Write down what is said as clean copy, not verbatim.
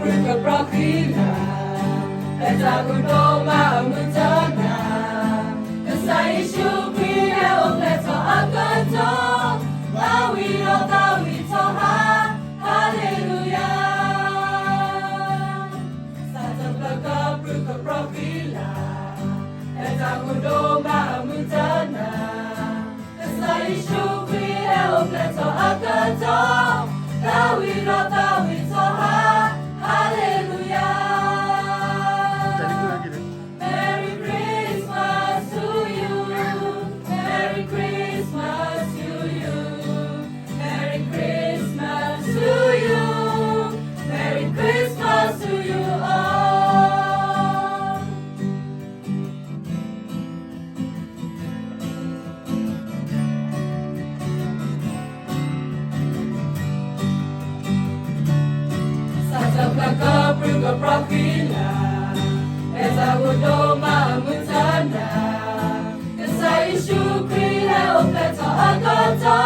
berkeprakina Etaku doma mutana Kasai syukri Leto akan to Tawi toha Haleluya Sata plaka berkeprakina Etaku doma mutana Kasai syukri Leto akan to Tawi toha Haleluya Merry Christmas to you Merry Christmas to you Merry Christmas to you Merry Christmas to you all Sata plaka berkeprakina Etaku doma mutana Kasai syukri Leto akan to